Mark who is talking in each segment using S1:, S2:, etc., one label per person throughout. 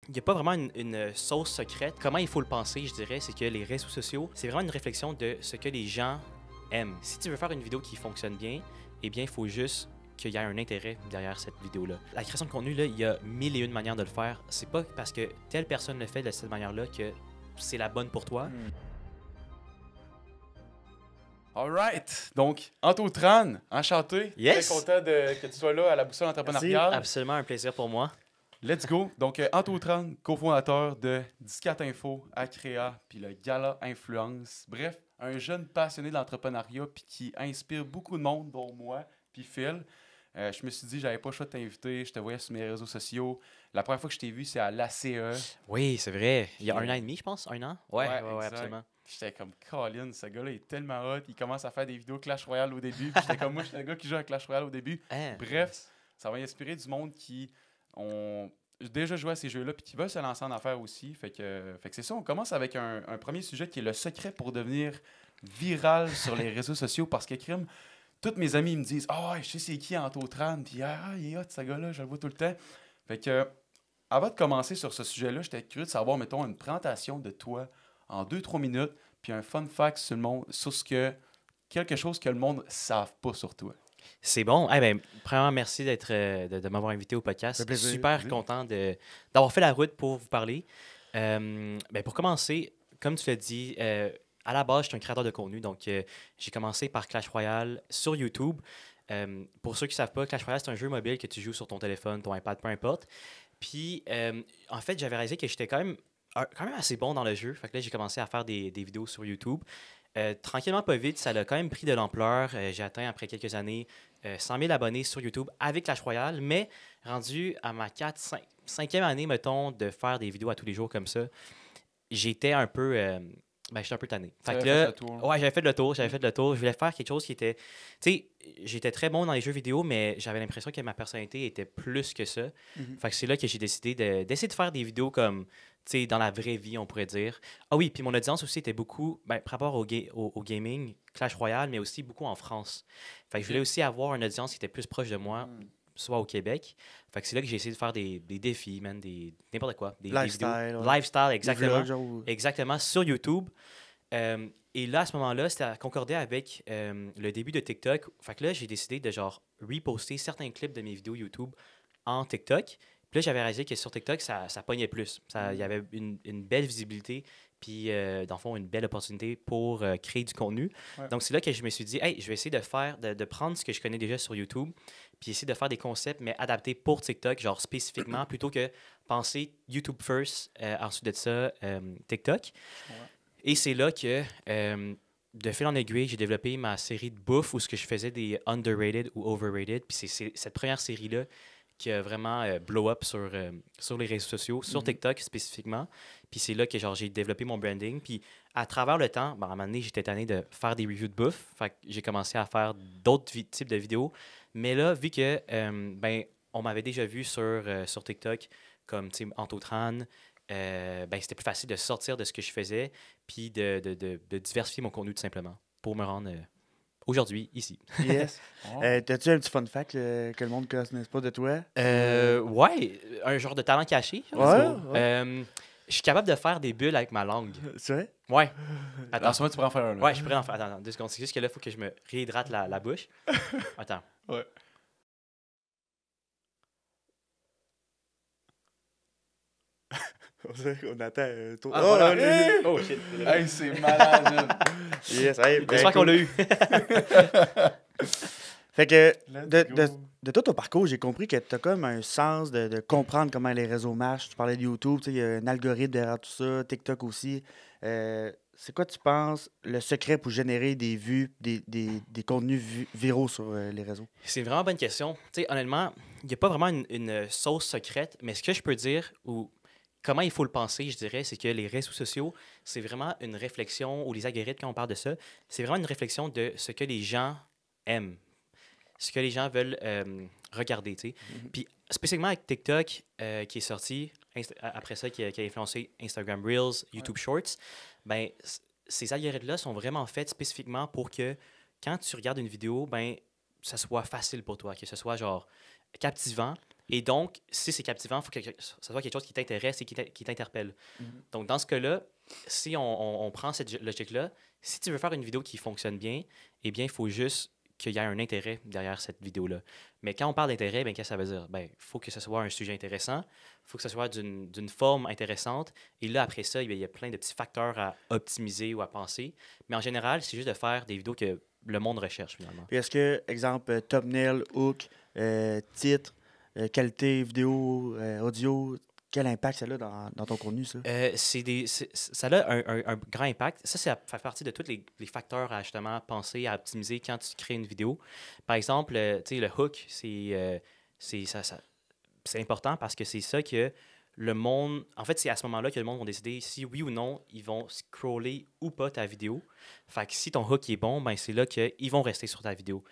S1: il n'y a pas vraiment une sauce secrète. Comment il faut le penser, je dirais, c'est que les réseaux sociaux, c'est vraiment une réflexion de ce que les gens aiment. Si tu veux faire une vidéo qui fonctionne bien, eh bien, il faut juste qu'il y ait un intérêt derrière cette vidéo-là. La création de contenu, là, il y a mille et une manières de le faire. C'est pas parce que telle personne le fait de cette manière-là que c'est la bonne pour toi.
S2: Alright! Donc, Anto Tran, enchanté.
S1: Yes!
S2: Très content que tu sois là à la boussole entrepreneuriale.
S1: Absolument un plaisir pour moi.
S2: Let's go! Donc, Anto Tran, cofondateur de 14 Info, Acrea, puis le Gala Influence. Bref, un jeune passionné de l'entrepreneuriat puis qui inspire beaucoup de monde, dont moi, puis Phil. Je me suis dit, j'avais pas le choix de t'inviter. Je te voyais sur mes réseaux sociaux. La première fois que je t'ai vu, c'est à l'ACE.
S1: Oui, c'est vrai. Il y a un an et demi, je pense. Un an? Ouais,
S2: exact.
S1: absolument.
S2: J'étais comme, Colin, ce gars-là est tellement hot. Il commence à faire des vidéos Clash Royale au début. Puis j'étais comme, moi, j'étais un gars qui joue à Clash Royale au début. Bref, ça va inspirer du monde qui ont déjà joué à ces jeux-là puis qui veulent se lancer en affaires aussi. Fait que c'est ça. On commence avec un premier sujet qui est le secret pour devenir viral sur les réseaux sociaux. Parce que, crime, tous mes amis me disent, je sais c'est qui Anto Tran. Puis, il est hot, ce gars-là, je le vois tout le temps. Fait que, avant de commencer sur ce sujet-là, j'étais curieux de savoir, mettons, une présentation de toi en 2-3 minutes, puis un fun fact sur le monde, sur quelque chose que le monde ne savent pas sur toi.
S1: C'est bon. Premièrement, merci de m'avoir invité au podcast. Super content d'avoir fait la route pour vous parler. Pour commencer, comme tu l'as dit, à la base, je suis un créateur de contenu. Donc, j'ai commencé par Clash Royale sur YouTube. Pour ceux qui ne savent pas, Clash Royale, c'est un jeu mobile que tu joues sur ton téléphone, ton iPad, peu importe. Puis, en fait, j'avais réalisé que j'étais quand même assez bon dans le jeu. Fait que là, j'ai commencé à faire des vidéos sur YouTube. Tranquillement, pas vite, ça a quand même pris de l'ampleur. J'ai atteint, après quelques années, 100 000 abonnés sur YouTube avec Clash Royale. Mais rendu à ma 5e année, mettons, de faire des vidéos à tous les jours comme ça, j'étais un peu... j'étais un peu tanné. Fait que là, j'avais fait le tour. Je voulais faire quelque chose qui était... Tu sais, j'étais très bon dans les jeux vidéo, mais j'avais l'impression que ma personnalité était plus que ça. Fait que c'est là que j'ai décidé d'essayer de faire des vidéos comme, tu sais, dans la vraie vie, on pourrait dire. Ah oui, puis mon audience aussi était beaucoup, par rapport au gaming, Clash Royale, mais aussi beaucoup en France. Fait que je voulais aussi avoir une audience qui était plus proche de moi, soit au Québec. Fait que c'est là que j'ai essayé de faire des défis, n'importe quoi. Des vidéos. Lifestyle, exactement.
S3: Vlogs,
S1: exactement, sur YouTube. Et là, à ce moment-là, c'était concordé avec le début de TikTok. Fait que là, j'ai décidé de reposter certains clips de mes vidéos YouTube en TikTok. Puis là, j'avais réalisé que sur TikTok, ça pognait plus. Il y avait une belle visibilité, puis dans le fond, une belle opportunité pour créer du contenu. Ouais. Donc, c'est là que je me suis dit, hey, je vais essayer de prendre ce que je connais déjà sur YouTube, puis essayer de faire des concepts, mais adaptés pour TikTok, genre spécifiquement, plutôt que penser YouTube first, ensuite de ça, TikTok. Ouais. Et c'est là que, de fil en aiguille, j'ai développé ma série de bouffe où ce que je faisais des underrated ou overrated. Puis c'est cette première série-là qui a vraiment blow up sur les réseaux sociaux, sur TikTok spécifiquement. Puis c'est là que j'ai développé mon branding. Puis à travers le temps, à un moment donné, j'étais tanné de faire des reviews de bouffe. Fait que j'ai commencé à faire d'autres types de vidéos. Mais là, vu que on m'avait déjà vu sur TikTok comme Anto Tran, c'était plus facile de sortir de ce que je faisais puis de diversifier mon contenu tout simplement pour me rendre aujourd'hui ici.
S3: Yes. T'as-tu un petit fun fact que le monde ne connaisse pas de toi?
S1: Ouais, un genre de talent caché.
S3: Ouais.
S1: Je suis capable de faire des bulles avec ma langue.
S3: C'est vrai?
S1: Ouais.
S2: Attends, en ce moment, tu pourrais en faire un. Là.
S1: Ouais, je pourrais en faire. Attends, 2 secondes. C'est juste que là, il faut que je me réhydrate la bouche. Attends.
S2: Ouais.
S3: On attend.
S1: Oh shit.
S2: Hey, c'est malade.
S3: Yes,
S1: j'espère qu'on l'a eu.
S3: Fait que de tout ton parcours, j'ai compris que tu as comme un sens de comprendre comment les réseaux marchent. Tu parlais de YouTube, il y a un algorithme derrière tout ça, TikTok aussi. C'est quoi, tu penses, le secret pour générer des vues, des contenus viraux sur les réseaux?
S1: C'est une vraiment bonne question. Tu sais, honnêtement, il n'y a pas vraiment une sauce secrète, mais ce que je peux dire, ou comment il faut le penser, je dirais, c'est que les réseaux sociaux, c'est vraiment une réflexion, ou les algorithmes, quand on parle de ça, c'est vraiment une réflexion de ce que les gens aiment, ce que les gens veulent regarder, tu sais. Puis, spécifiquement avec TikTok, qui est sorti, après ça, qui a influencé Instagram Reels, YouTube Shorts, ces algorithmes-là sont vraiment faits spécifiquement pour que, quand tu regardes une vidéo, ça soit facile pour toi, que ce soit, genre, captivant, Et donc, si c'est captivant, il faut que ça soit quelque chose qui t'intéresse et qui t'interpelle. Donc, dans ce cas-là, si on prend cette logique-là, si tu veux faire une vidéo qui fonctionne bien, eh bien, il faut juste qu'il y ait un intérêt derrière cette vidéo-là. Mais quand on parle d'intérêt, qu'est-ce que ça veut dire? Il faut que ce soit un sujet intéressant, il faut que ce soit d'une forme intéressante. Et là, après ça, il y a plein de petits facteurs à optimiser ou à penser. Mais en général, c'est juste de faire des vidéos que le monde recherche, finalement.
S3: Puis est-ce que, exemple, thumbnail, hook, titre, qualité vidéo, audio, quel impact ça a dans ton contenu, ça?
S1: Ça a un grand impact. Ça fait partie de tous les facteurs à justement penser, à optimiser quand tu crées une vidéo. Par exemple, le hook, c'est important parce que c'est ça que le monde... En fait, c'est à ce moment-là que le monde va décider si oui ou non, ils vont scroller ou pas ta vidéo. Fait que si ton hook est bon, c'est là qu'ils vont rester sur ta vidéo.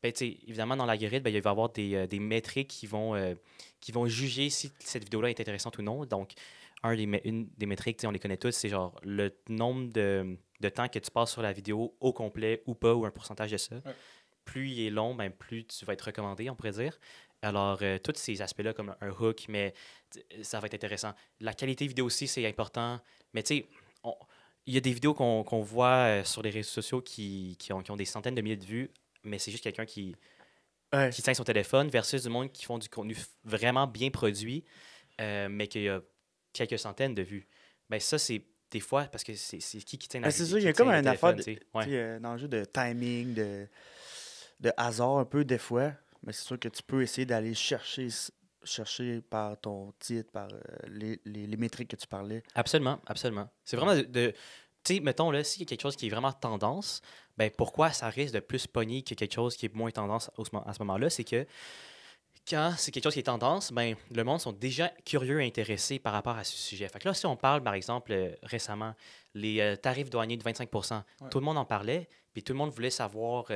S1: Évidemment, dans l'algorithme, il va y avoir des métriques qui vont juger si cette vidéo-là est intéressante ou non. Donc, une des métriques, on les connaît tous, c'est genre le nombre de temps que tu passes sur la vidéo au complet ou pas, ou un pourcentage de ça. Ouais. Plus il est long, plus tu vas être recommandé, on pourrait dire. Alors, tous ces aspects-là, comme un hook, mais ça va être intéressant. La qualité vidéo aussi, c'est important. Mais tu sais, il y a des vidéos qu'on voit sur les réseaux sociaux qui ont des centaines de milliers de vues, mais c'est juste quelqu'un qui tient son téléphone versus du monde qui font du contenu vraiment bien produit, mais qui a quelques centaines de vues. Ça, c'est des fois, parce que c'est qui tient la vidéo.
S3: C'est sûr, il y a comme un affaire un enjeu de timing, de hasard un peu des fois. Mais c'est sûr que tu peux essayer d'aller chercher par ton titre, par les métriques que tu parlais.
S1: Absolument, absolument. C'est vraiment tu sais, mettons, là, s'il y a quelque chose qui est vraiment tendance, pourquoi ça risque de plus pogner que quelque chose qui est moins tendance à ce moment-là? C'est que quand c'est quelque chose qui est tendance, le monde sont déjà curieux et intéressés par rapport à ce sujet. Fait que là, si on parle, par exemple, récemment, les tarifs douaniers de 25 tout le monde en parlait, puis tout le monde voulait savoir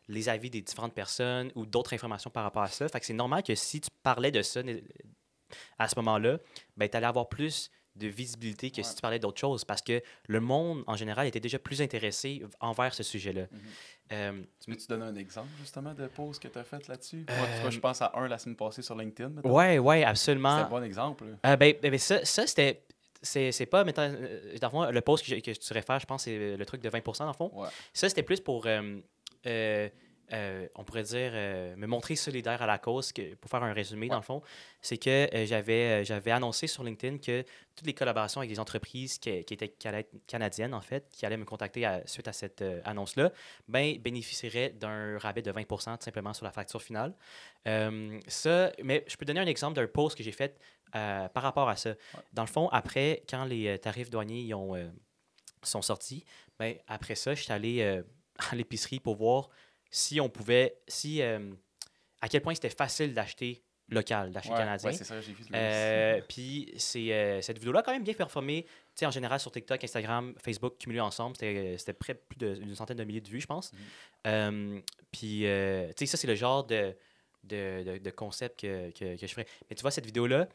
S1: les avis des différentes personnes ou d'autres informations par rapport à ça. Fait que c'est normal que si tu parlais de ça à ce moment-là, tu allais avoir plus de visibilité que si tu parlais d'autres choses, parce que le monde, en général, était déjà plus intéressé envers ce sujet-là.
S2: Tu donnes un exemple, justement, de pause que tu as faite là-dessus? Moi, je pense à un la semaine passée sur LinkedIn.
S1: Oui, absolument.
S2: C'est un bon exemple.
S1: Ça, c'était... C'est pas, mettons, dans le fond, le post que tu réfères, je pense, c'est le truc de 20% dans le fond. Ouais. Ça, c'était plus pour... on pourrait dire, me montrer solidaire à la cause, pour faire un résumé, dans le fond, c'est que j'avais annoncé sur LinkedIn que toutes les collaborations avec des entreprises qui étaient canadiennes, en fait, qui allaient me contacter suite à cette annonce-là, bénéficieraient d'un rabais de 20% tout simplement sur la facture finale. Mais je peux donner un exemple d'un post que j'ai fait par rapport à ça. Ouais. Dans le fond, après, quand les tarifs douaniers sont sortis, après ça, je suis allé à l'épicerie pour voir si on pouvait, à quel point c'était facile d'acheter local, d'acheter canadien.
S2: Oui, c'est ça, j'ai vu.
S1: Puis cette vidéo-là a quand même bien performé, en général sur TikTok, Instagram, Facebook, cumulés ensemble, c'était près de plus d'une centaine de milliers de vues, je pense. Puis, ça, c'est le genre de concept que je ferais. Mais tu vois, cette vidéo-là,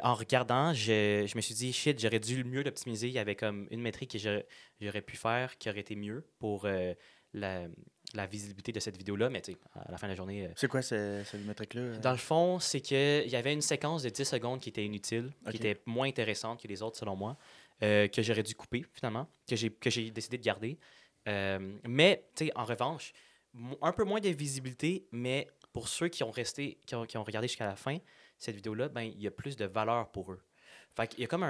S1: en regardant, je me suis dit, shit, j'aurais dû mieux l'optimiser. Il y avait comme une métrique que j'aurais pu faire qui aurait été mieux pour la visibilité de cette vidéo-là, mais à la fin de la journée...
S3: c'est quoi cette métrique-là?
S1: Dans le fond, c'est qu'il y avait une séquence de 10 secondes qui était inutile, qui était moins intéressante que les autres, selon moi, que j'aurais dû couper, finalement, que j'ai décidé de garder. Mais, en revanche, un peu moins de visibilité, mais pour ceux qui ont regardé jusqu'à la fin, cette vidéo-là, il y a plus de valeur pour eux. Fait qu'il y a comme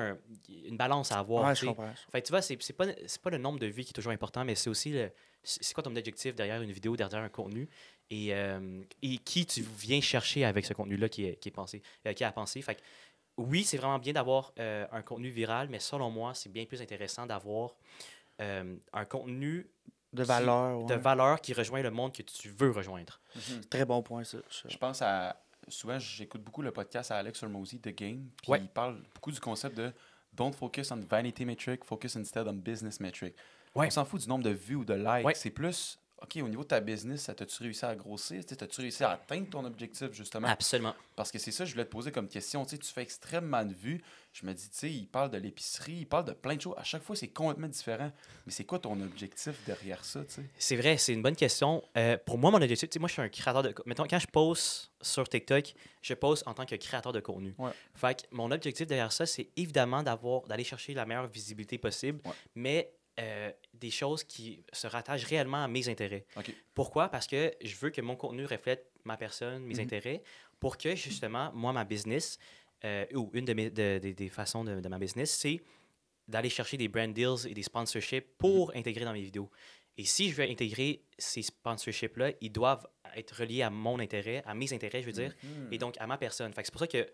S1: une balance à avoir.
S3: Ouais, je comprends.
S1: Fait que tu vois, c'est pas le nombre de vues qui est toujours important, mais c'est aussi c'est quoi ton objectif derrière une vidéo, derrière un contenu, et qui tu viens chercher avec ce contenu-là qui est pensé, qui a pensé. Fait que oui, c'est vraiment bien d'avoir un contenu viral, mais selon moi, c'est bien plus intéressant d'avoir un contenu
S3: de valeur
S1: qui rejoint le monde que tu veux rejoindre.
S3: Très bon point, ça.
S2: Je pense à... Souvent, j'écoute beaucoup le podcast à Alex Hormozy, The Game, puis il parle beaucoup du concept de « Don't focus on vanity metric, focus instead on business metric ». On s'en fout du nombre de vues ou de likes. C'est plus OK, au niveau de ta business, t'as-tu réussi à grossir? T'as-tu réussi à atteindre ton objectif, justement?
S1: Absolument.
S2: Parce que c'est ça que je voulais te poser comme question. Tu fais extrêmement de vues. Je me dis, il parle de l'épicerie, il parle de plein de choses. À chaque fois, c'est complètement différent. Mais c'est quoi ton objectif derrière ça, tu sais?
S1: C'est vrai, c'est une bonne question. Pour moi, mon objectif, moi, je suis un créateur de... Mettons, quand je poste sur TikTok, je poste en tant que créateur de contenu.
S2: Ouais.
S1: Fait que mon objectif derrière ça, c'est évidemment d'aller chercher la meilleure visibilité possible, mais des choses qui se rattachent réellement à mes intérêts.
S2: Okay.
S1: Pourquoi? Parce que je veux que mon contenu reflète ma personne, mes intérêts, pour que, justement, moi, ma business, ou une des façons de ma business, c'est d'aller chercher des brand deals et des sponsorships pour intégrer dans mes vidéos. Et si je veux intégrer ces sponsorships-là, ils doivent être reliés à mon intérêt, à mes intérêts, je veux dire, et donc à ma personne. Fait que c'est pour ça que...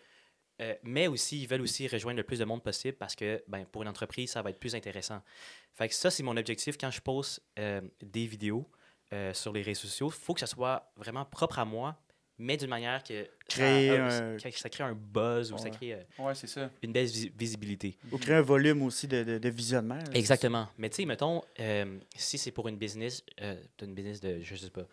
S1: mais aussi, ils veulent aussi rejoindre le plus de monde possible parce que pour une entreprise, ça va être plus intéressant. Fait que ça, c'est mon objectif quand je poste des vidéos sur les réseaux sociaux. Il faut que ça soit vraiment propre à moi, mais d'une manière que ça crée un buzz ou ça crée
S2: c'est ça.
S1: une belle visibilité.
S3: Ou créer un volume aussi de visionnement.
S1: Exactement. Mais tu sais, mettons, si c'est pour une business, de, je sais pas,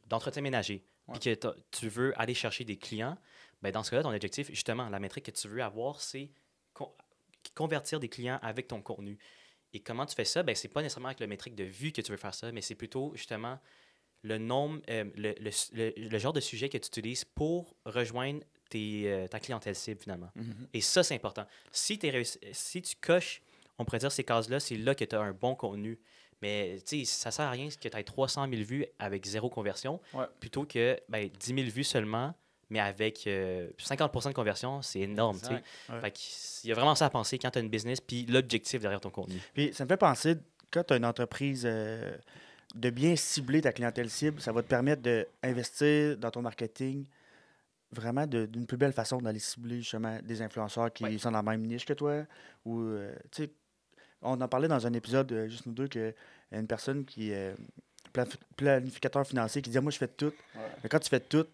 S1: d'entretien ménager, puis que tu veux aller chercher des clients, ben dans ce cas-là, ton objectif, justement, la métrique que tu veux avoir, c'est convertir des clients avec ton contenu. Et comment tu fais ça? Ben, c'est pas nécessairement avec la métrique de vue que tu veux faire ça, mais c'est plutôt, justement, le nombre, le genre de sujet que tu utilises pour rejoindre ta clientèle cible, finalement. Et ça, c'est important. Si tu coches, on pourrait dire ces cases-là, c'est là que tu as un bon contenu. Mais tu sais, ça sert à rien que tu aies 300 000 vues avec 0 conversion, plutôt que 10 000 vues seulement, mais avec 50% de conversion, c'est énorme. Fait qu'il y a vraiment ça à penser quand tu as une business, puis l'objectif derrière ton contenu.
S3: Puis ça me fait penser, quand tu as une entreprise, de bien cibler ta clientèle cible, ça va te permettre d'investir dans ton marketing vraiment d'une plus belle façon d'aller cibler justement des influenceurs qui sont dans la même niche que toi. Ou, tu sais, on en parlait dans un épisode, juste nous deux, que une personne qui est planificateur financier qui dit moi je fais tout. Mais quand tu fais tout,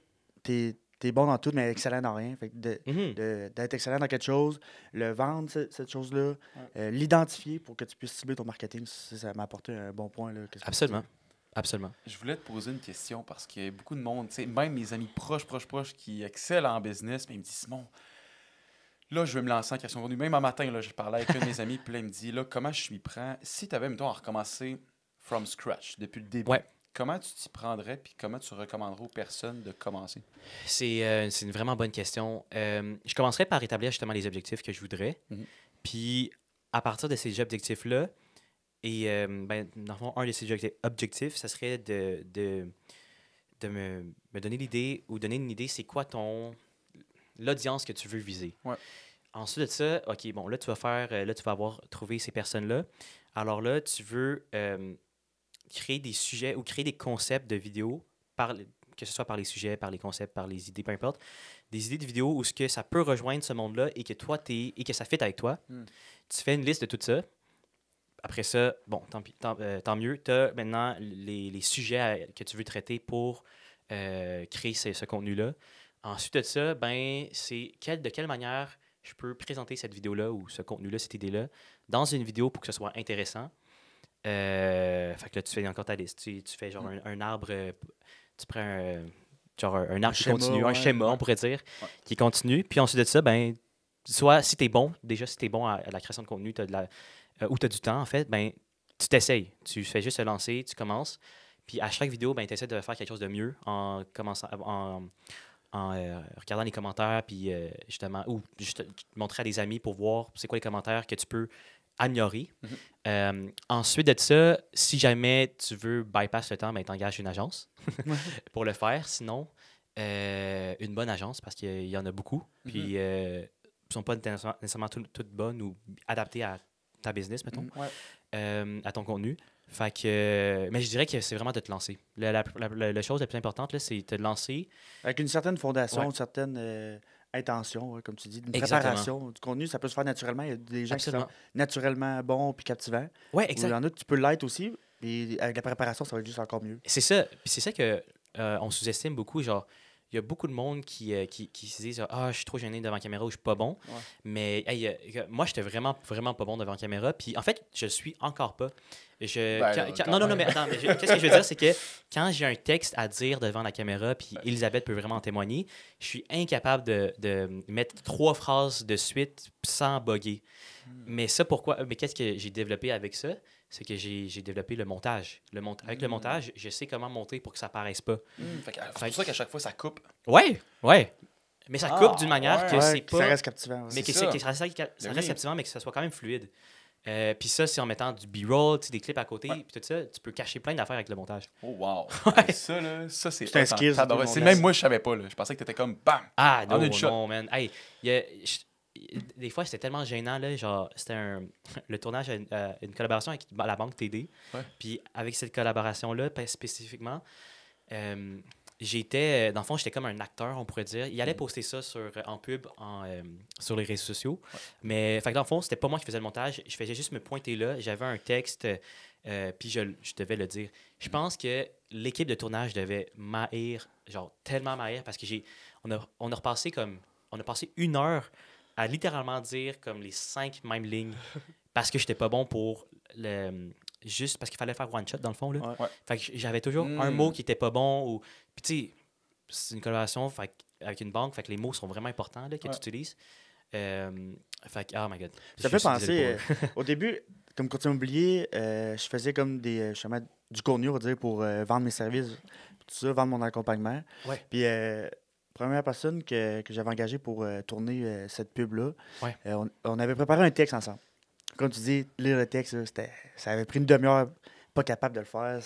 S3: t'es bon dans tout, mais excellent dans rien. Fait que d'être excellent dans quelque chose, le vendre, cette chose-là, l'identifier pour que tu puisses cibler ton marketing, ça m'a apporté un bon point. Là.
S1: Absolument. Absolument.
S2: Je voulais te poser une question parce qu'il y a beaucoup de monde, même mes amis proches qui excellent en business, mais ils me disent Simon, là, je vais me lancer en création de contenu. Même un matin, là, je parlais avec un de mes amis, puis là, il me dit là, comment je m'y prends? Si tu avais, mettons, à recommencer from scratch depuis le début, comment tu t'y prendrais puis comment tu recommanderais aux personnes de commencer? C'est
S1: une vraiment bonne question. Je commencerais par établir justement les objectifs que je voudrais. Puis, à partir de ces objectifs-là, et dans le fond, un de ces objectifs, ça serait de me donner l'idée ou donner une idée, c'est quoi l'audience que tu veux viser. Ensuite de ça, OK, bon, là, tu vas avoir trouvé ces personnes-là. Alors là, tu veux créer des sujets ou créer des concepts de vidéos, que ce soit par les sujets, par les concepts, par les idées, peu importe, des idées de vidéos où ça peut rejoindre ce monde-là et que toi, et que ça fit avec toi. Tu fais une liste de tout ça. Après ça, bon, tant mieux. Tu as maintenant les sujets que tu veux traiter pour créer ce contenu-là. Ensuite de ça, c'est de quelle manière je peux présenter cette vidéo-là ou ce contenu-là, cette idée-là, dans une vidéo pour que ce soit intéressant. Fait que là, tu fais encore ta liste. Tu fais genre un arbre, tu prends un arbre qui continue, un schéma, on pourrait dire, qui continue. Puis ensuite de ça, soit si tu es bon à la création de contenu, ou tu as du temps, en fait, tu t'essayes. Tu fais juste te lancer, tu commences. Puis à chaque vidéo, tu essaies de faire quelque chose de mieux en commençant en regardant les commentaires, puis justement, ou juste montrer à des amis pour voir c'est quoi les commentaires que tu peux améliorer. Ensuite de ça, si jamais tu veux bypass le temps, t'engages une agence pour le faire. Sinon, une bonne agence, parce qu'il y en a beaucoup. Puis, ils ne sont pas nécessairement toutes bonnes ou adaptées à ta business, mettons, à ton contenu. Fait que, mais je dirais que c'est vraiment de te lancer. La chose la plus importante, là, c'est de te lancer.
S3: Avec une certaine fondation, une certaine intention, comme tu dis, une préparation du contenu. Ça peut se faire naturellement. Il y a des gens qui sont naturellement bons et captivants.
S1: Oui, exact.
S3: Il y en a que tu peux l'être aussi. Et avec la préparation, ça va être juste encore mieux.
S1: C'est ça. Puis c'est ça qu'on sous-estime beaucoup. Genre, y a beaucoup de monde qui se disent « Ah, je suis trop gêné devant la caméra ou je suis pas bon.
S3: Ouais. »
S1: Mais moi, j'étais vraiment, vraiment pas bon devant la caméra. Puis en fait, je le suis encore pas. Non, mais attends, qu'est-ce que je veux dire, c'est que quand j'ai un texte à dire devant la caméra, puis Elisabeth peut vraiment en témoigner, je suis incapable de mettre 3 phrases de suite sans bugger. Mais ça, pourquoi? Mais qu'est-ce que j'ai développé avec ça? C'est que j'ai développé le montage. Avec le montage, je sais comment monter pour que ça paraisse pas.
S2: C'est pour ça qu'à chaque fois, ça coupe.
S1: Ouais. Mais ça coupe d'une manière que c'est pas...
S3: Ça reste captivant.
S1: Mais que ça reste captivant, mais que ça soit quand même fluide. Puis ça, c'est en mettant du B-roll, des clips à côté, puis tout ça, tu peux cacher plein d'affaires avec le montage.
S2: Oh, wow! Ça, c'est
S3: un skill.
S2: Même moi, je savais pas. Là. Je pensais que t'étais comme BAM!
S1: Ah, non, man. Hey, des fois, c'était tellement gênant. Là, genre, c'était le tournage, une collaboration avec la banque TD.
S2: Ouais.
S1: Puis avec cette collaboration-là, spécifiquement, j'étais, dans le fond, j'étais comme un acteur, on pourrait dire. Il allait poster ça en pub sur les réseaux sociaux. Ouais. Mais, fait que dans le fond, c'était pas moi qui faisais le montage. Je faisais juste me pointer là. J'avais un texte, puis je devais le dire. Je pense que l'équipe de tournage devait m'haïr, genre tellement m'haïr, parce que on a passé 1 heure à littéralement dire comme les 5 mêmes lignes parce que j'étais pas bon pour juste parce qu'il fallait faire one shot dans le fond là.
S2: Ouais.
S1: Fait que j'avais toujours un mot qui était pas bon ou puis tu sais c'est une collaboration avec une banque, fait que les mots sont vraiment importants là, que tu utilises. Fait que oh my god.
S3: Ça fait penser au début comme courtier immobilier, je faisais comme du contenu, on va dire, pour vendre mes services, tout ça, vendre mon accompagnement.
S1: Ouais.
S3: Puis première personne que j'avais engagée pour tourner cette pub-là, on avait préparé un texte ensemble. Comme tu dis, lire le texte, ça avait pris une demi-heure, pas capable de le faire.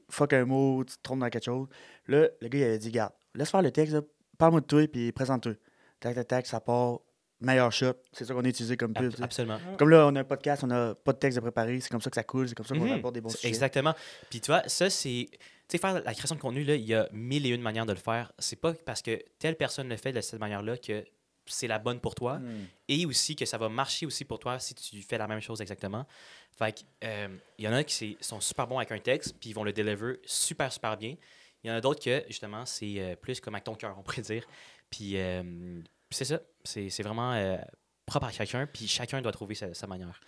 S3: Fuck un mot, tu te trompes dans quelque chose. Là, le gars, il avait dit, garde, laisse faire le texte, parle-moi de toi, puis présente-toi. Tac, ça part, meilleur shot. C'est ça qu'on a utilisé comme pub.
S1: Absolument.
S3: Comme là, on a un podcast, on n'a pas de texte de préparé, c'est comme ça que ça coule, c'est comme ça qu'on apporte des bons sujets.
S1: Exactement. Puis tu vois, ça, c'est... Tu sais, faire la création de contenu, là, il y a 1001 manières de le faire. C'est pas parce que telle personne le fait de cette manière-là que c'est la bonne pour toi et aussi que ça va marcher aussi pour toi si tu fais la même chose exactement. Fait que, il y en a qui sont super bons avec un texte puis ils vont le deliver super, super bien. Il y en a d'autres que, justement, c'est plus comme avec ton cœur, on pourrait dire. Puis c'est ça. C'est vraiment propre à chacun, puis chacun doit trouver sa manière.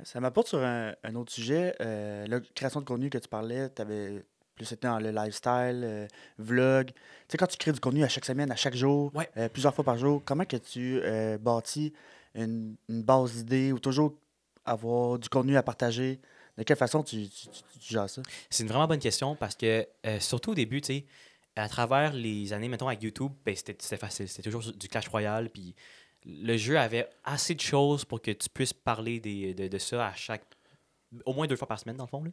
S3: Ça m'apporte sur un autre sujet. La création de contenu que tu parlais, tu avais... Plus c'était dans le lifestyle, vlog. Tu sais, quand tu crées du contenu à chaque semaine, à chaque jour, plusieurs fois par jour, comment que tu bâtis une base d'idées ou toujours avoir du contenu à partager? De quelle façon tu gères ça?
S1: C'est une vraiment bonne question parce que, surtout au début, tu sais, à travers les années, mettons, avec YouTube, ben, c'était facile. C'était toujours du Clash Royale, puis le jeu avait assez de choses pour que tu puisses parler de ça au moins 2 fois par semaine, dans le fond. Là.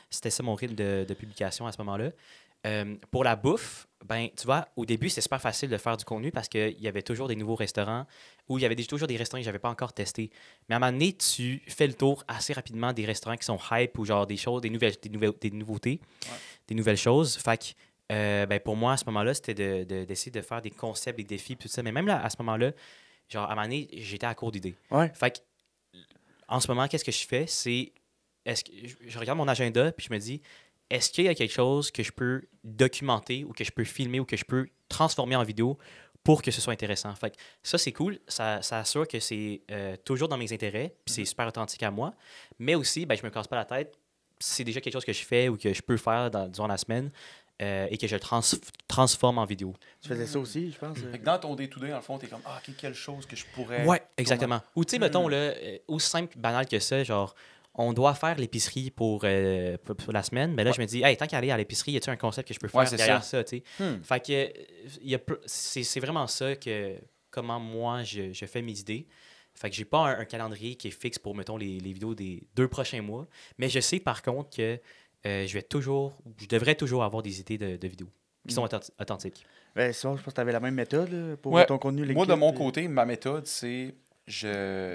S1: C'était ça mon rythme de publication à ce moment-là. Pour la bouffe, ben, tu vois, au début, c'était super facile de faire du contenu parce qu'il y avait toujours des nouveaux restaurants ou il y avait toujours des restaurants que je n'avais pas encore testés. Mais à un moment donné, tu fais le tour assez rapidement des restaurants qui sont hype ou genre des choses, des nouveautés, des nouvelles choses. Fait que, ben, pour moi, à ce moment-là, c'était d'essayer de faire des concepts, des défis, tout ça. Mais même là, à ce moment-là, genre, à un moment donné, j'étais à court d'idées. Fait que, en ce moment, qu'est-ce que je fais? C'est je regarde mon agenda puis je me dis, est-ce qu'il y a quelque chose que je peux documenter ou que je peux filmer ou que je peux transformer en vidéo pour que ce soit intéressant? Fait que ça, c'est cool. Ça assure que c'est toujours dans mes intérêts puis c'est super authentique à moi. Mais aussi, ben, je me casse pas la tête. C'est déjà quelque chose que je fais ou que je peux faire durant la semaine et que je le transforme en vidéo.
S3: Tu faisais ça aussi, je pense.
S2: Fait que dans ton day-to-day, dans le fond, t'es comme, quelle chose que je pourrais...
S1: Ouais, exactement. Ou tu sais, mettons, là, aussi simple, banal que ça, genre... On doit faire l'épicerie pour la semaine, mais là, je me dis, hey, tant qu'à aller à l'épicerie, y a-t-il un concept que je peux faire derrière ça, tu sais? Fait que c'est vraiment ça comment moi je fais mes idées. Fait que j'ai pas un calendrier qui est fixe pour, mettons, les vidéos des 2 prochains mois, mais je sais par contre que je devrais toujours avoir des idées de vidéos qui sont authentiques.
S3: Ben, sinon, je pense que tu avais la même méthode là, pour ton contenu.
S2: Moi, de mon côté, ma méthode, c'est...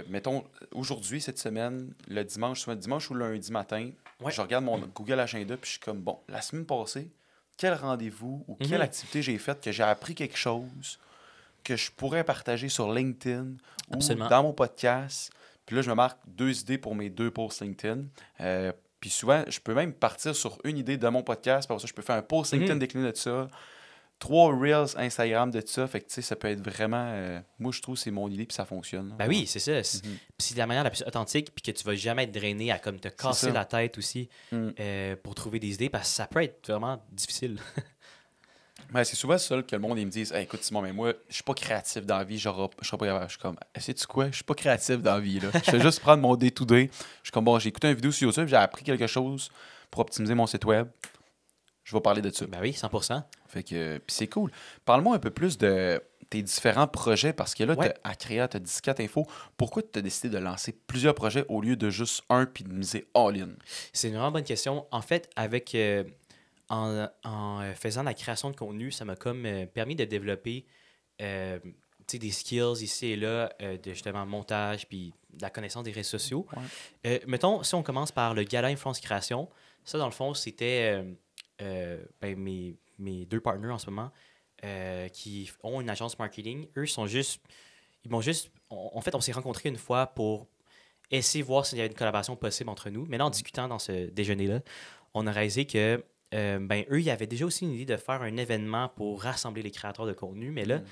S2: mettons, aujourd'hui, cette semaine, le dimanche ou le lundi matin, je regarde mon Google Agenda puis je suis comme, bon, la semaine passée, quel rendez-vous ou quelle activité j'ai faite que j'ai appris quelque chose que je pourrais partager sur LinkedIn ou dans mon podcast. Puis là, je me marque 2 idées pour mes 2 posts LinkedIn. Puis souvent, je peux même partir sur une idée de mon podcast. Pour ça, je peux faire un post LinkedIn décliné de ça. 3 Reels Instagram de ça. Fait que, tu sais, ça peut être vraiment... moi, je trouve que c'est mon idée, puis ça fonctionne.
S1: Ben oui, c'est ça. C'est la manière la plus authentique, puis que tu vas jamais être drainé à comme te casser la tête aussi pour trouver des idées, parce que ça peut être vraiment difficile.
S2: Ben, c'est souvent ça que le monde il me dit hey, écoute Simon, mais moi je suis pas créatif dans la vie, genre je serais pas capable. Je suis comme sais-tu quoi, je suis pas créatif dans la vie là. Je fais juste prendre mon day-to-day. Je suis comme bon, j'ai écouté une vidéo sur YouTube, j'ai appris quelque chose pour optimiser mon site web. Je vais parler de ça.
S1: Ben oui, 100%.
S2: Fait que puis c'est cool. Parle-moi un peu plus de tes différents projets parce que là à Créa, tu as 14 infos. Pourquoi tu as décidé de lancer plusieurs projets au lieu de juste un puis de miser all-in?
S1: C'est une vraiment bonne question. En fait, avec en faisant la création de contenu, ça m'a comme permis de développer des skills ici et là, de justement montage puis de la connaissance des réseaux sociaux. Ouais. Mettons, si on commence par le Gala Influence Création, ça, dans le fond, c'était mes 2 partenaires en ce moment qui ont une agence marketing. Eux, en fait, on s'est rencontrés une fois pour essayer de voir s'il y avait une collaboration possible entre nous. Mais là, en discutant dans ce déjeuner-là, on a réalisé que eux, ils avaient déjà aussi une idée de faire un événement pour rassembler les créateurs de contenu, mais là,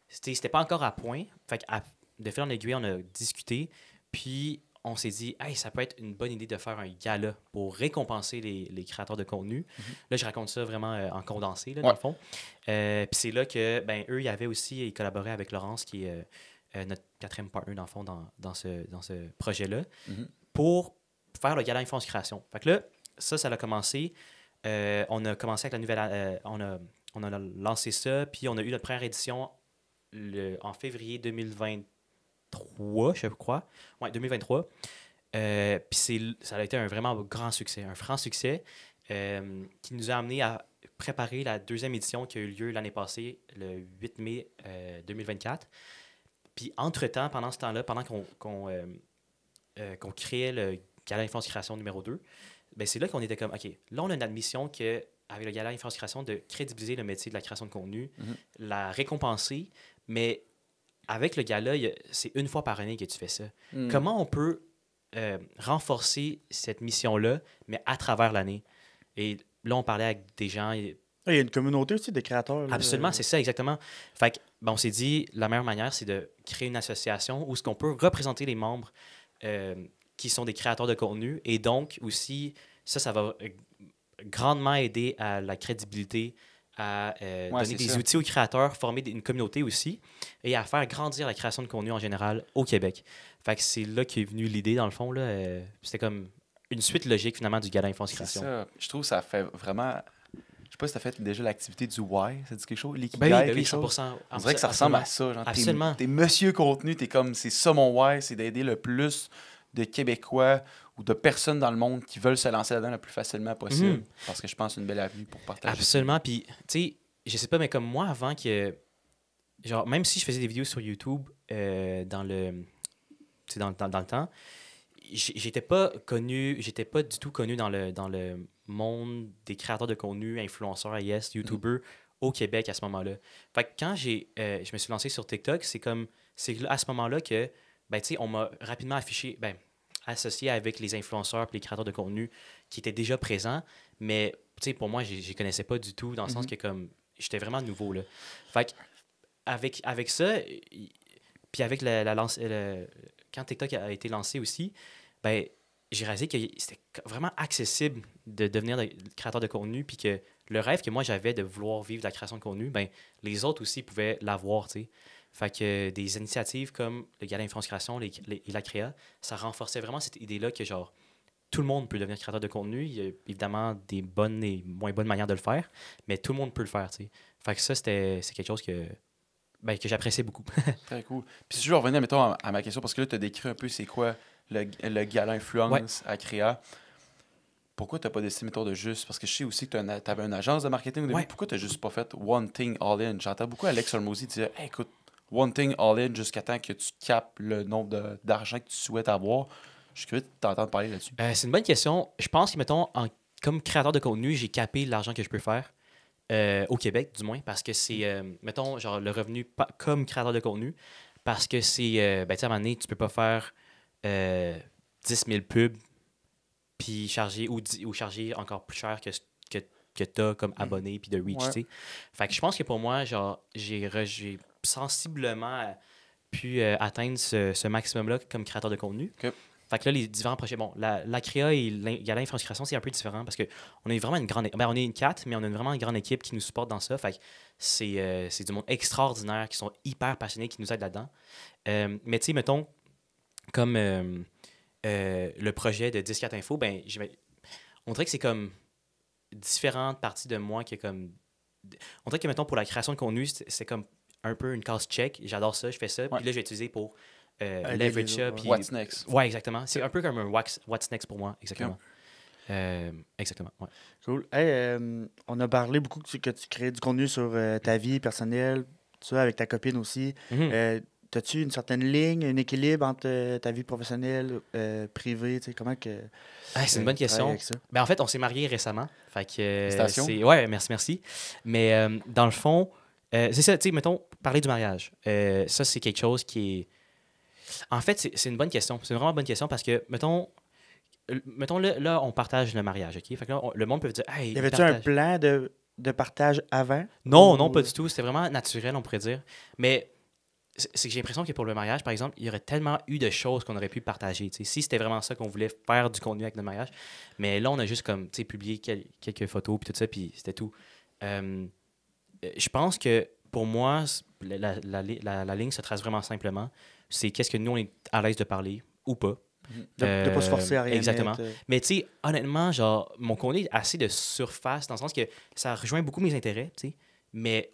S1: c'était pas encore à point. Fait de fil en aiguille, on a discuté, puis on s'est dit, hey, ça peut être une bonne idée de faire un gala pour récompenser les créateurs de contenu. Là, je raconte ça vraiment en condensé, là, dans le fond. Puis c'est là que, eux, ils collaboraient avec Laurence, qui est notre 4e partner, dans le fond, dans ce projet-là, pour faire le gala Influence Création. Fait que là, ça a commencé. On a commencé avec la nouvelle... on a lancé ça, puis on a eu notre première édition en février 2023, je crois. Oui, 2023. Puis ça a été un vraiment grand succès, un franc succès qui nous a amené à préparer la 2e édition qui a eu lieu l'année passée, le 8 mai 2024. Puis entre-temps, pendant ce temps-là, pendant qu'on créait le Gala Influence Création numéro 2, c'est là qu'on était comme, OK, là, on a notre mission qu'avec le Gala Influence Création, de crédibiliser le métier de la création de contenu, la récompenser, mais avec le Gala, c'est une fois par année que tu fais ça. Comment on peut renforcer cette mission-là, mais à travers l'année? Et là, on parlait avec des gens...
S3: Il y a une communauté aussi de créateurs. Là.
S1: Absolument, c'est ça, exactement. Fait que, on s'est dit, la meilleure manière, c'est de créer une association où ce qu'on peut représenter les membres qui sont des créateurs de contenu. Et donc, aussi, ça va grandement aider à la crédibilité, à donner des outils aux créateurs, former une communauté aussi, et à faire grandir la création de contenu en général au Québec. Fait que c'est là qu'est venue l'idée, dans le fond. Là, c'était comme une suite logique, finalement, du Gala Influence Création.
S2: C'est ça. Je trouve que ça fait vraiment... Je sais pas si tu as fait déjà l'activité du why, ça dit quelque chose?
S1: L'ikigai, oui, 100%.
S2: On dirait que ça ressemble à ça. Genre,
S1: absolument.
S2: T'es monsieur contenu, t'es comme, c'est ça mon why, c'est d'aider le plus de Québécois ou de personnes dans le monde qui veulent se lancer là-dedans le plus facilement possible. Parce que je pense que c'est une belle avenue pour partager.
S1: Absolument. Puis, tu sais, je sais pas, mais comme moi, avant que... Genre, même si je faisais des vidéos sur YouTube dans le temps, j'étais pas du tout connu dans le monde des créateurs de contenu, influenceurs, YouTubers au Québec à ce moment-là. Fait que quand je me suis lancé sur TikTok, c'est à ce moment-là que, tu sais, on m'a rapidement associé avec les influenceurs et les créateurs de contenu qui étaient déjà présents, mais, tu sais, pour moi, je les connaissais pas du tout, dans le sens que, comme, j'étais vraiment nouveau, là. Fait que, avec ça, puis avec quand TikTok a été lancé aussi, j'ai réalisé que c'était vraiment accessible de devenir créateur de contenu, puis que le rêve que moi j'avais de vouloir vivre de la création de contenu, les autres aussi pouvaient l'avoir, tu sais. Fait que des initiatives comme le Gala Influence Création et la Créa, ça renforçait vraiment cette idée-là que genre tout le monde peut devenir créateur de contenu. Il y a évidemment des bonnes et moins bonnes manières de le faire, mais tout le monde peut le faire, tu sais. Fait que ça, c'est quelque chose que j'appréciais beaucoup.
S2: Très cool. Puis si je veux revenir, mettons, à ma question, parce que là, tu as décrit un peu c'est quoi le Gala Influence à Créa. Pourquoi tu n'as pas décidé, mettons, de juste... Parce que je sais aussi que tu avais une agence de marketing au début. Pourquoi tu n'as juste pas fait one thing all in? J'entends beaucoup Alex Hormozy dire hey, écoute, one thing all in jusqu'à temps que tu capes le nombre d'argent que tu souhaites avoir. Je suis curieux de t'entendre parler là-dessus.
S1: C'est une bonne question. Je pense que, mettons, comme créateur de contenu, j'ai capé l'argent que je peux faire. Au Québec, du moins, parce que c'est, mettons, genre le revenu comme créateur de contenu, parce que c'est, tu sais, à un moment donné, tu peux pas faire 10 000 pubs, puis charger, ou charger encore plus cher que que tu as comme abonné puis de reach, tu sais. Fait que je pense que pour moi, genre, j'ai sensiblement pu atteindre ce maximum-là comme créateur de contenu.
S2: Okay.
S1: Fait que là, les différents projets... Bon, la créa et l'influence-création, c'est un peu différent parce qu'on est vraiment une grande... Ben, on est une 4, mais on a vraiment une grande équipe qui nous supporte dans ça. Fait que c'est du monde extraordinaire qui sont hyper passionnés, qui nous aident là-dedans. Mais tu sais, mettons, comme le projet de 10-4 Info, ben, on dirait que c'est comme différentes parties de moi qui est comme... On dirait que, mettons, pour la création de contenu, c'est comme un peu une case check. J'adore ça, je fais ça. Puis là, je vais utiliser pour... leverage ça. Puis...
S2: What's next?
S1: Ouais, exactement. C'est un peu comme un What's next pour moi, exactement. Exactement, ouais.
S3: Cool. Hey, on a parlé beaucoup que tu crées du contenu sur ta vie personnelle, tu vois, avec ta copine aussi. As-tu une certaine ligne, un équilibre entre ta vie professionnelle, privée, tu sais, comment que...
S1: c'est une bonne question. Ben, en fait, on s'est mariés récemment. Fait que,
S2: félicitations.
S1: Ouais, merci. Mais dans le fond, c'est ça, tu sais, mettons, parler du mariage. Ça, c'est quelque chose qui est... En fait, c'est une bonne question. C'est une vraiment bonne question parce que, mettons là, on partage le mariage, OK? Fait que là, le monde peut dire... Hey,
S3: y avait-tu un plan de partage avant?
S1: Non, pas du tout. C'était vraiment naturel, on pourrait dire. Mais c'est que j'ai l'impression que pour le mariage, par exemple, il y aurait tellement eu de choses qu'on aurait pu partager. T'sais. Si c'était vraiment ça qu'on voulait faire du contenu avec le mariage. Mais là, on a juste comme publié quelques photos puis tout ça, puis c'était tout. Je pense que pour moi, la ligne se trace vraiment simplement. C'est qu'est-ce que nous, on est à l'aise de parler ou pas.
S3: De ne pas se forcer à rien.
S1: Exactement. Mais tu sais, honnêtement, genre, mon contenu est assez de surface dans le sens que ça rejoint beaucoup mes intérêts, tu sais. Mais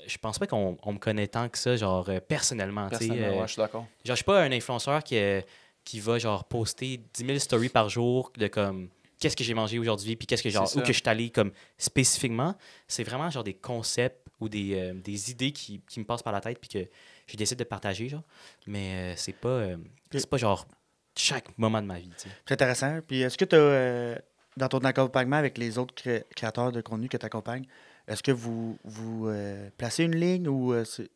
S1: je pense pas qu'on me connaît tant que ça, genre, personnellement.
S2: Personnellement, je suis d'accord.
S1: Genre, je suis pas un influenceur qui va, genre, poster 10 000 stories par jour de comme qu'est-ce que j'ai mangé aujourd'hui, puis qu'est-ce que, genre, où que je suis allé, comme, spécifiquement. C'est vraiment, genre, des concepts ou des idées qui me passent par la tête, puis que je décide de partager, genre. Mais c'est pas genre chaque moment de ma vie. T'sais.
S3: C'est intéressant. Puis est-ce que tu as, dans ton accompagnement avec les autres créateurs de contenu que tu accompagnes, est-ce que vous placez une ligne ou c'est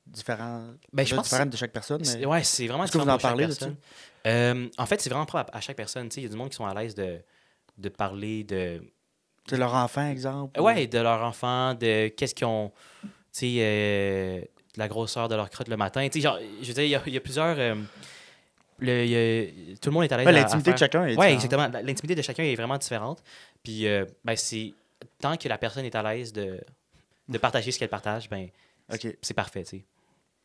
S3: différent, différent de chaque personne? Mais...
S1: Oui, c'est vraiment
S3: différent de chaque personne.
S1: En fait, c'est vraiment propre à chaque personne. Il y a du monde qui sont à l'aise de parler de...
S3: De leur enfant, exemple?
S1: Oui, de leur enfant, de qu'est-ce qu'ils ont... la grosseur de leur crotte le matin. Genre, je veux dire, il y a plusieurs... tout le monde est à l'aise.
S3: L'intimité de chacun est différente.
S1: Oui, exactement. L'intimité de chacun est vraiment différente. Puis, c'est tant que la personne est à l'aise de partager ce qu'elle partage, c'est parfait. T'sais.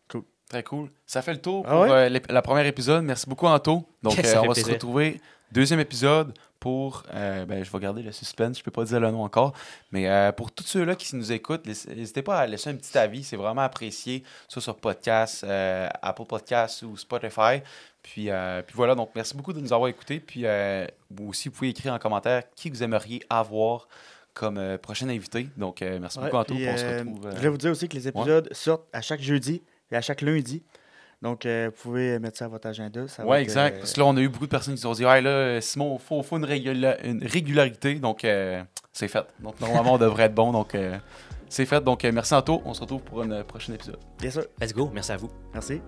S2: Cool. Très cool. Ça fait le tour pour le premier épisode. Merci beaucoup, Anto. Donc, on va se retrouver. Deuxième épisode pour... je vais garder le suspense. Je peux pas dire le nom encore. Mais pour tous ceux-là qui nous écoutent, n'hésitez pas à laisser un petit avis. C'est vraiment apprécié, soit sur podcast, Apple Podcasts ou Spotify. Puis voilà, donc merci beaucoup de nous avoir écoutés. Puis vous aussi, vous pouvez écrire en commentaire qui vous aimeriez avoir comme prochain invité. Donc merci beaucoup, Anto. On se retrouve.
S3: Je voulais vous dire aussi que les épisodes sortent à chaque jeudi et à chaque lundi. Donc, vous pouvez mettre ça à votre agenda.
S2: Oui, exact. Parce que là, on a eu beaucoup de personnes qui se sont dit « là, Simon, il faut une régularité. » Donc, c'est fait. Donc, normalement, on devrait être bon. Donc, c'est fait. Donc, merci Anto. On se retrouve pour un prochain épisode.
S3: Bien sûr.
S1: Let's go. Merci à vous.
S3: Merci.